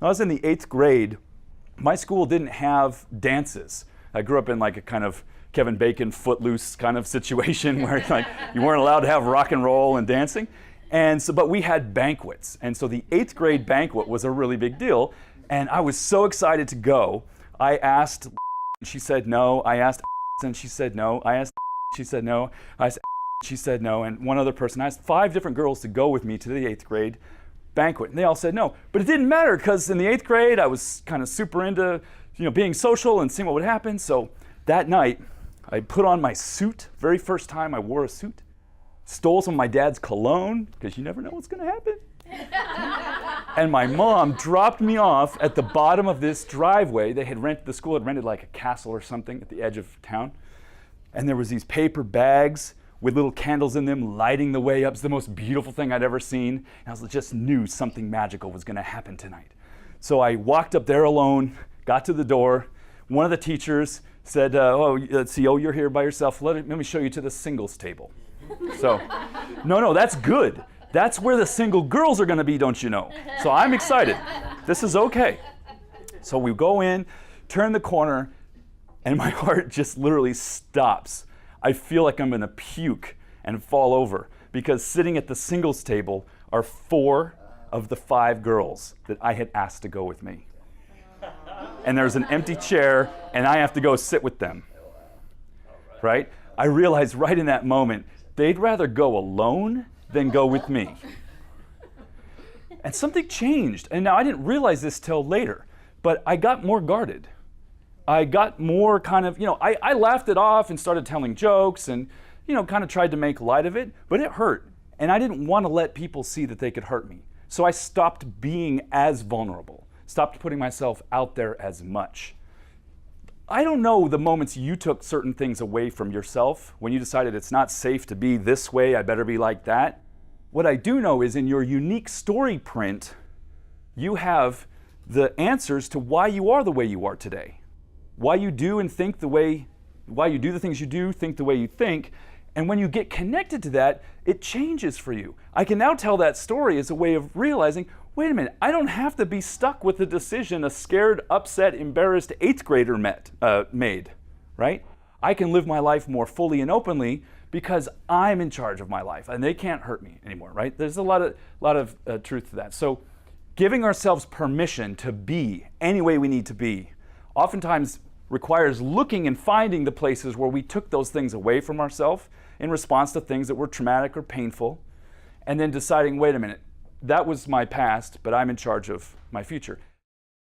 When I was in the 8th grade, my school didn't have dances. I grew up in like a kind of Kevin Bacon Footloose kind of situation where like you weren't allowed to have rock and roll and dancing. And so, but we had banquets. And so the 8th grade banquet was a really big deal. And I was so excited to go. I asked, she said no. I asked, and she said no. I asked, she said no. I asked, she said no. And one other person, I asked 5 different girls to go with me to the 8th grade banquet. And they all said no. But it didn't matter because in the 8th grade, I was kind of super into being social and seeing what would happen. So that night, I put on my suit. Very first time I wore a suit. Stole some of my dad's cologne, because you never know what's going to happen. And my mom dropped me off at the bottom of this driveway. The school had rented like a castle or something at the edge of town. And there was these paper bags with little candles in them lighting the way up. It's the most beautiful thing I'd ever seen. And I just knew something magical was going to happen tonight. So I walked up there alone, got to the door. One of the teachers said, let's see, you're here by yourself. Let me show you to the singles table. So, no, that's good. That's where the single girls are going to be, don't you know? So I'm excited. This is okay. So we go in, turn the corner, and my heart just literally stops. I feel like I'm going to puke and fall over because sitting at the singles table are 4 of the 5 girls that I had asked to go with me. And there's an empty chair, and I have to go sit with them. Right? I realized right in that moment, they'd rather go alone than go with me. And something changed. And now I didn't realize this till later, but I got more guarded. I got more kind of, I laughed it off and started telling jokes and, kind of tried to make light of it, but it hurt. And I didn't want to let people see that they could hurt me. So I stopped being as vulnerable, stopped putting myself out there as much. I don't know the moments you took certain things away from yourself when you decided it's not safe to be this way, I better be like that. What I do know is in your unique story print, you have the answers to why you are the way you are today. Why you do and think why you do the things you do, think the way you think. And when you get connected to that, it changes for you. I can now tell that story as a way of realizing, wait a minute, I don't have to be stuck with the decision a scared, upset, embarrassed 8th grader made, right? I can live my life more fully and openly because I'm in charge of my life and they can't hurt me anymore, right? There's a lot of truth to that. So giving ourselves permission to be any way we need to be oftentimes requires looking and finding the places where we took those things away from ourselves in response to things that were traumatic or painful, and then deciding, wait a minute, that was my past, but I'm in charge of my future.